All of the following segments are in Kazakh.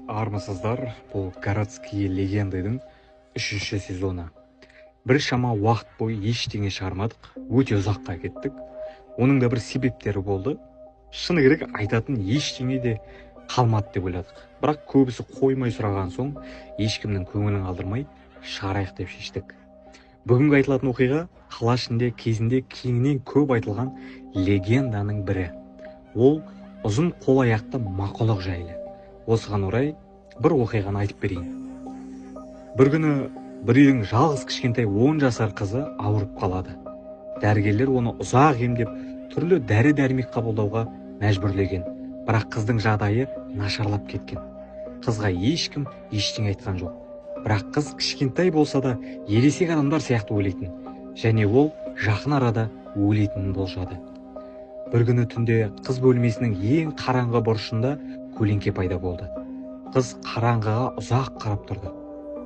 Армысыздар, бұл городские легендайдың 3-ші сезоны. Бір шама уақыт бойы ештеңе шығармадық, өте ұзаққа кеттік. Оның да бір себептері болды. Шыны керек, айтатын ештеңе де қалмады деп ойладық. Бірақ көбісі қоймай сұраған соң, ешкімнің көңілін қалдырмай шығарайық деп шештік. Бүгінгі айтылатын оқиға қала ішінде кезінде кеңінен көп айтылған легенданың бірі. Ол ұзын қол аяқты мақұлық жайлы. Осыған орай бір оқиғаны айтып берейін. Бір күні бір үйдің жалғыз кішкентай 10 жасар қызы ауырып қалады. Дәрігерлер оны ұзақ емдеп, түрлі дәрі-дәрмек қабылдауға мәжбүрлеген. Бірақ қыздың жағдайы нашарлап кеткен. Қызға ешкім ештеңе айтқан жоқ. Бірақ қыз кішкентай болса да ересек адамдар сияқты ойлайтын, және ол жақын арада өлетінін болжады. Бір күні түнде қыз бөлмесінің ең қараңғы бұрышында көлеңке пайда болды. Қыз қараңғыға ұзақ қарап тұрды.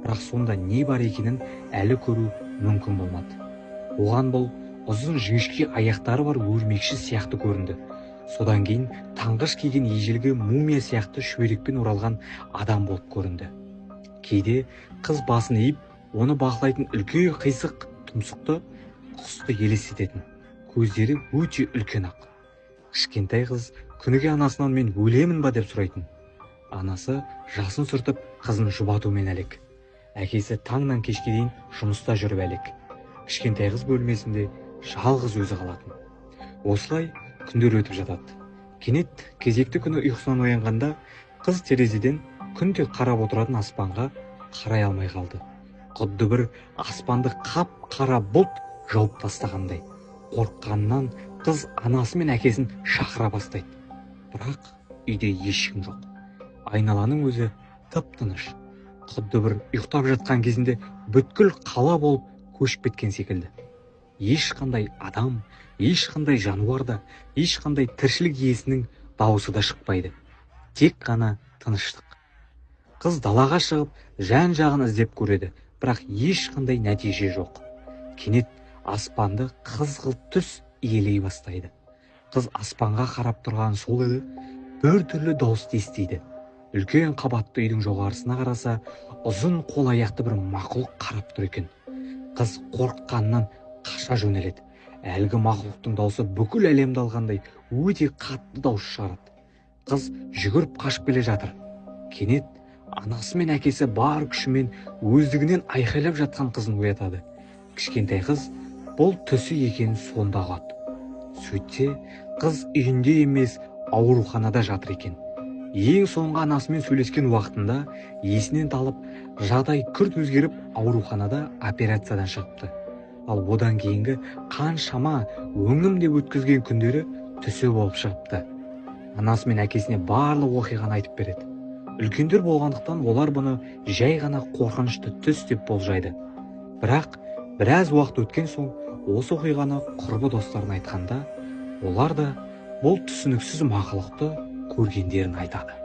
Бірақ сонда не бар екенін әлі көру мүмкін болмады. Оған бұл ұзын жіңішке аяқтары бар өрмекші сияқты көрінді. Содан кейін таңғыш киген ежелгі мумия сияқты шүберекпен оралған адам болып көрінді. Кейде қыз басын иіп, оны бақылайтын үлкен қисық тұмсықты құсты елестететін. Көздері өте үлкен ақ. Кішкентай қыз күніге анасынан мен өлемін ба деп сұрайтын. Анасы жасын сүртіп қызын жұбатумен әлек. Әкесі таңнан кешке дейін жұмыста жүріп әлек. Кішкентай қыз бөлмесінде жалғыз өзі қалатын. Осылай күндер өтіп жатады. Кенет кезекті күні ұйқысынан оянғанда қыз терезеден күнде қарап отыратын аспанға қарай алмай қалды. Құдды бір аспанды қап-қара бұлт жауып тастағандай. Қорыққанынан қыз анасы мен әкесін шақыра бастайды. Бірақ үйде ешкім жоқ. Айналаның өзі тып-тыныш. Құдды бір ұйықтап жатқан кезінде бүткіл қала болып көшіп кеткен секілді. Ешқандай адам, ешқандай жануар да, ешқандай тіршілік иесінің дауысы да шықпайды. Тек қана тыныштық. Қыз далаға шығып, жан-жағын іздеп көреді, бірақ ешқандай нәтиже жоқ. Кенет аспанды қызғылт түс иелей бастайды. Қыз аспанға қарап тұрған сол еді, бір түрлі дауысты естиді. Үлкен қабатты үйдің жоғарысына қараса, ұзын қол аяқты бір мақұлық қарап тұр екен. Қыз қорыққаннан қаша жөнеледі. Әлгі мақұлықтың дауысы бүкіл әлемді алғандай өте қатты дауыс шығарады. Қыз жүгіріп қашып келе жатыр. Кенет анасы мен әкесі бар күшімен өздігінен айқайлап жатқан қызын оятады. Кішкентай қыз бұл түсі екенін сонда ұғады. Сөйтсе, қыз үйінде емес, ауруханада жатыр екен. Ең соңғы анасымен сөйлескен уақытында есінен талып, жағдай күрт өзгеріп, ауруханада операциядан шығыпты. Ал одан кейінгі қаншама өңім деп өткізген күндері түсі болып шығыпты. Анасы мен әкесіне барлық оқиғаны айтып береді. Үлкендер болғандықтан олар бұны жай ғана қорқынышты түс деп болжайды. Бірақ біраз уақыт өткен соң осы оқиғаны құрбы достарына айтқанда, олар да бұл түсініксіз мақұлықты көргендерін айтады.